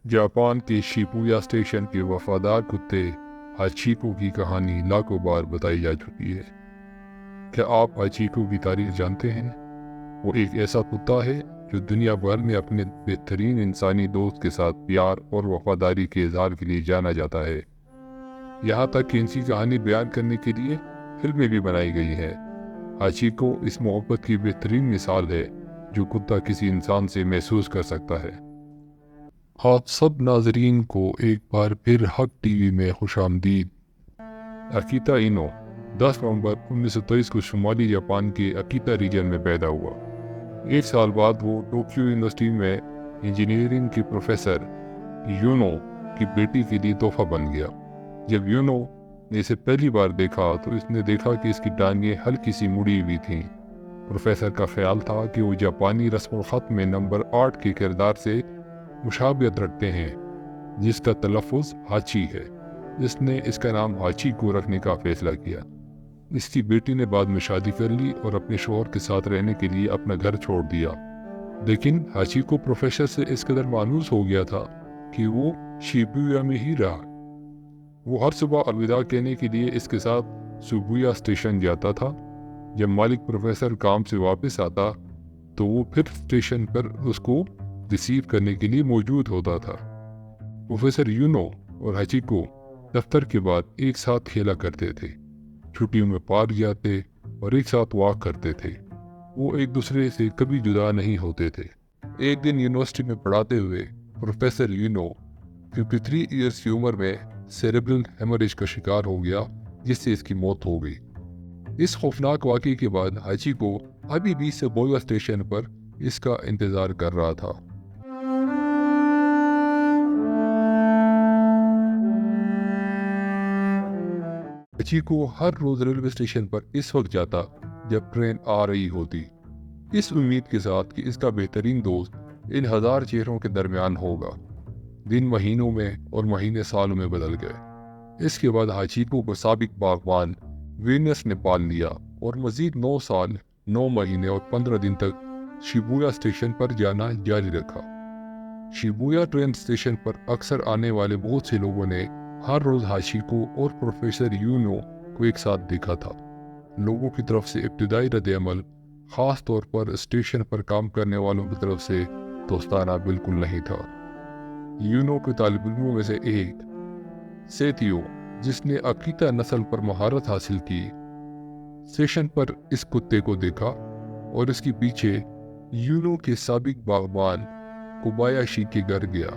Japan کے شیبویا station کے وفادار کتے ہاچیکو کی کہانی لاکھوں بار بتائی جا چکی ہے۔ کیا آپ ہاچیکو کی تاریخ جانتے ہیں؟ وہ ایک ایسا کتا ہے جو دنیا بھر میں اپنے بہترین انسانی دوست کے ساتھ پیار اور وفاداری کے اظہار کے لیے جانا جاتا ہے۔ یہاں تک کہ ان کی کہانی بیان کرنے کے لیے فلمیں بھی بنائی گئی ہیں۔ ہاچیکو اس محبت کی بہترین مثال ہے جو کتا کسی انسان سے محسوس کر سکتا ہے۔ آپ سب ناظرین کو ایک بار پھر حق ٹی وی میں خوش آمدید۔ اکیتا اینو 10 نومبر 1923 کو شمالی جاپان کے اکیتا ریجن میں پیدا ہوا۔ ایک سال بعد وہ ٹوکیو یونیورسٹی میں انجینئرنگ کے پروفیسر یونو کی بیٹی کے لیے تحفہ بن گیا۔ جب یونو نے اسے پہلی بار دیکھا تو اس نے دیکھا کہ اس کی ٹانگیں ہلکی سی مڑی ہوئی تھیں۔ پروفیسر کا خیال تھا کہ وہ جاپانی رسم الخط میں نمبر 8 کے کردار سے مشابہت رکھتے ہیں جس کا تلفظ ہاچی ہے۔ اس نے اس کا نام ہاچیکو رکھنے کا فیصلہ کیا۔ اس کی بیٹی نے بعد میں شادی کر لی اور اپنے شوہر کے ساتھ رہنے کے لیے اپنا گھر چھوڑ دیا، لیکن ہاچیکو پروفیسر سے اس قدر مانوس ہو گیا تھا کہ وہ شیبویا میں ہی رہا۔ وہ ہر صبح الوداع کہنے کے لیے اس کے ساتھ شیبویا اسٹیشن جاتا تھا۔ جب مالک پروفیسر کام سے واپس آتا تو وہ پھر اسٹیشن پر اس کو ریسیو کرنے کے لیے موجود ہوتا تھا۔ پروفیسر یونو اور ہاچیکو دفتر کے بعد ایک ساتھ کھیلا کرتے تھے، چھٹیوں میں پارک جاتے اور ایک ساتھ واک کرتے تھے۔ وہ ایک دوسرے سے کبھی جدا نہیں ہوتے تھے۔ ایک دن یونیورسٹی میں پڑھاتے ہوئے پروفیسر یونو 53 ایئرس کی عمر میں سیریبرل ہیمریج کا شکار ہو گیا، جس سے اس کی موت ہو گئی۔ اس خوفناک واقعے کے بعد ہاچیکو ابھی بھی شیبویا اسٹیشن پر اس کا انتظار کر رہا تھا۔ ہاچیکو ہر روز ریلوے اسٹیشن پر اس وقت جاتا جب ٹرین آ رہی ہوتی، اس امید کے ساتھ کہ اس کا بہترین دوست ان ہزار چہروں کے درمیان ہوگا۔ دن مہینوں میں اور مہینے سالوں میں بدل گئے۔ اس کے بعد ہاچیکو کو سابق باغبان وینس نے پال لیا اور مزید 9 سال 9 مہینے اور 15 دن تک شیبویا اسٹیشن پر جانا جاری رکھا۔ شیبویا ٹرین اسٹیشن پر اکثر آنے والے بہت سے لوگوں نے ہر روز ہاچیکو اور پروفیسر یونو کو ایک ساتھ دیکھا تھا۔ لوگوں کی طرف سے ابتدائی رد عمل، خاص طور پر اسٹیشن پر کام کرنے والوں کی طرف سے، دوستانہ بالکل نہیں تھا۔ یونو کے طالب علموں میں سے ایک سیتیو، جس نے اکیتا نسل پر مہارت حاصل کی، اسٹیشن پر اس کتے کو دیکھا اور اس کے پیچھے یونو کے سابق باغبان کوبایاشی کے گھر گیا،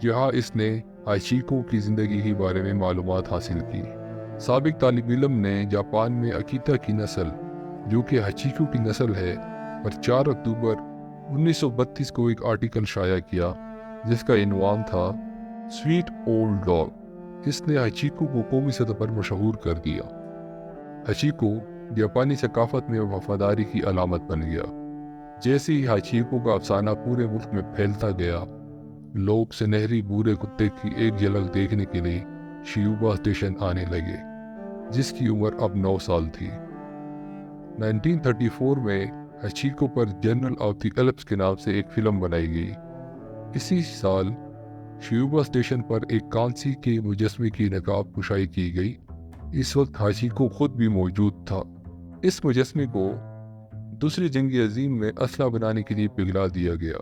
جہاں اس نے ہاچیکو کی زندگی کے بارے میں معلومات حاصل کی۔ سابق طالب علم نے جاپان میں اکیتا کی نسل، جو کہ ہاچیکو کی نسل ہے، پر 4 اکتوبر 1932 کو ایک آرٹیکل شائع کیا جس کا عنوان تھا سویٹ اولڈ ڈاگ۔ اس نے ہاچیکو کو قومی سطح پر مشہور کر دیا۔ ہاچیکو جاپانی ثقافت میں وفاداری کی علامت بن گیا۔ جیسے ہی ہاچیکو کا افسانہ پورے ملک میں پھیلتا گیا، لوگ سنہری بھورے کتے کی ایک جھلک دیکھنے کے لیے شیبویا اسٹیشن آنے لگے، جس کی عمر اب 9 سال تھی۔ 1934 میں ہاچیکو پر جنرل آف دی ایلپس کے نام سے ایک فلم بنائی گئی۔ اسی سال شیبویا اسٹیشن پر ایک کانسی کے مجسمے کی نقاب کشائی کی گئی۔ اس وقت ہاچیکو خود بھی موجود تھا۔ اس مجسمے کو دوسری جنگ عظیم میں اسلحہ بنانے کے لیے پگھلا دیا گیا،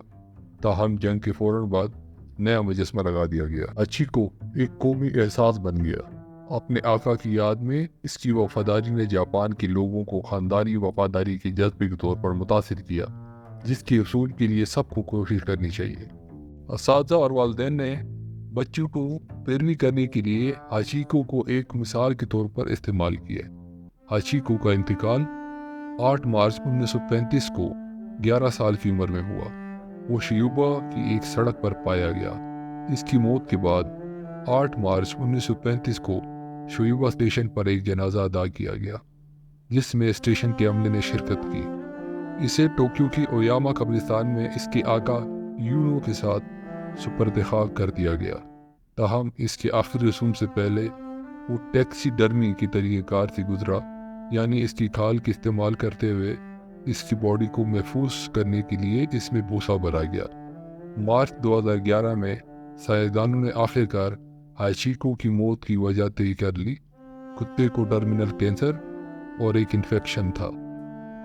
تاہم جنگ کے فوراً بعد نیا مجسمہ لگا دیا گیا۔ ہاچیکو ایک قومی احساس بن گیا۔ اپنے آقا کی یاد میں اس کی وفاداری نے جاپان کے لوگوں کو خاندانی وفاداری کے جذبے کے طور پر متاثر کیا، جس کے حصول کے لیے سب کو کوشش کرنی چاہیے۔ اساتذہ اور والدین نے بچوں کو پیروی کرنے کے لیے ہاچیکو کو ایک مثال کے طور پر استعمال کیا۔ ہاچیکو کا انتقال 8 مارچ 1935 کو 11 سال کی عمر میں ہوا۔ وہ شیبویا کی ایک سڑک پر پایا گیا۔ اس کی موت کے بعد 8 مارچ 1935 کو شیبویا اسٹیشن پر ایک جنازہ ادا کیا گیا، جس میں اسٹیشن کے عملے نے شرکت کی۔ اسے ٹوکیو کی اویاما قبرستان میں اس کے آقا یونو کے ساتھ سپرد خاک کر دیا گیا، تاہم اس کے آخری رسوم سے پہلے وہ ٹیکسی ڈرمی کی طریقہ کار سے گزرا، یعنی اس کی کھال کا استعمال کرتے ہوئے اس کی باڈی کو محفوظ کرنے کے لیے اس میں بھوسا بھرا گیا۔ مارچ 2011 میں سائنسدانوں نے آخرکار ہاچیکو کی موت کی وجہ طے کر لی۔ کتے کو ٹرمینل کینسر اور ایک انفیکشن تھا۔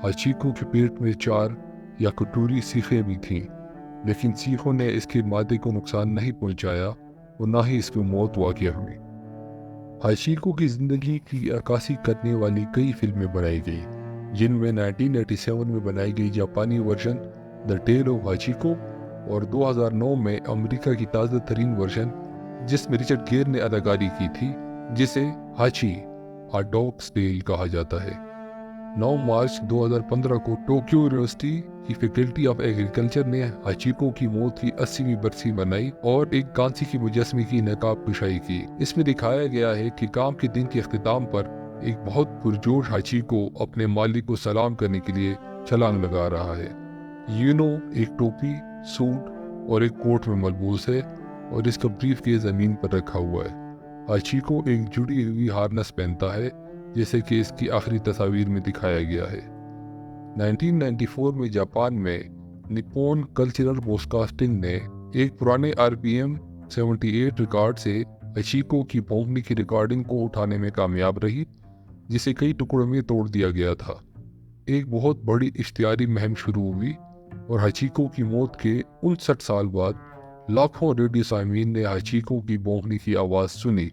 ہاچیکو کے پیٹ میں 4 یا کٹوری سیخیں بھی تھیں، لیکن سیخوں نے اس کے معدے کو نقصان نہیں پہنچایا اور نہ ہی اس کی موت واقع ہوئی۔ ہاچیکو کی زندگی کی عکاسی کرنے والی کئی فلمیں بنائی گئی، جن میں 1987 میں بنائی گئی جاپانی ورژن دی ٹیل آف ہاچیکو اور 2009 میں امریکہ کی تازہ ترین ورژن جس میں رچرڈ گیئر نے اداکاری کی تھی، جسے ہاچی آ ڈاگ's ٹیل کہا جاتا ہے۔ 9 مارچ 2015 کو ٹوکیو یونیورسٹی کی فیکلٹی آف ایگریکلچر نے ہاچیکو کی موت کی 80ویں برسی منائی اور ایک کانسی کے مجسمے کی نقاب کشائی کی۔ اس میں دکھایا گیا ہے کہ کام کے دن کے اختتام پر ایک بہت پرجوش ہاچیکو اپنے مالک کو سلام کرنے کے لیے چھلانگ لگا رہا ہے۔ یونو ایک ٹوپی، سوٹ اور ایک کوٹ میں ملبوس ہے اور اس کا بریف کیس زمین پر رکھا ہوا ہے۔ ہاچیکو ایک جڑی ہوئی ہارنس پہنتا ہے، جیسے کہ اس کی آخری تصاویر میں دکھایا گیا ہے۔ 1994 میں جاپان میں نیپون کلچرل براڈ کاسٹنگ نے ایک پرانے RPM 78 ریکارڈ سے ہاچیکو کی بھونکنے کی ریکارڈنگ کو اٹھانے میں کامیاب رہی، جسے کئی ٹکڑوں میں توڑ دیا گیا تھا۔ ایک بہت بڑی اشتہاری مہم شروع ہوئی اور ہاچیکو کی موت کے 59 سال بعد لاکھوں ریڈیو سامعین نے ہاچیکو کی بھونکنے کی آواز سنی۔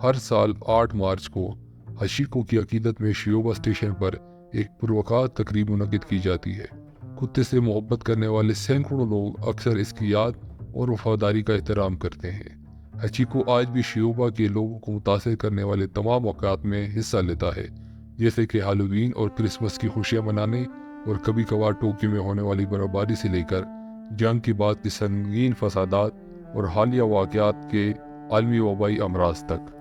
ہر سال 8 مارچ کو ہاچیکو کی عقیدت میں شیوبا اسٹیشن پر ایک پروقار تقریب منعقد کی جاتی ہے۔ کتے سے محبت کرنے والے سینکڑوں لوگ اکثر اس کی یاد اور وفاداری کا احترام کرتے ہیں۔ ہاچیکو آج بھی شیوبا کے لوگوں کو متاثر کرنے والے تمام واقعات میں حصہ لیتا ہے، جیسے کہ ہالووین اور کرسمس کی خوشیاں منانے اور کبھی کبھار ٹوکیو میں ہونے والی برفباری سے لے کر جنگ کے بعد کے سنگین فسادات اور حالیہ واقعات کے عالمی وبائی امراض تک۔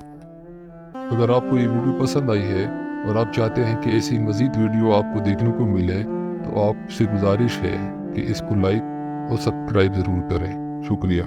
اگر آپ کو یہ ویڈیو پسند آئی ہے اور آپ چاہتے ہیں کہ ایسی مزید ویڈیو آپ کو دیکھنے کو ملے تو آپ سے گزارش ہے کہ اس کو لائک اور سبسکرائب ضرور کریں۔ شکریہ۔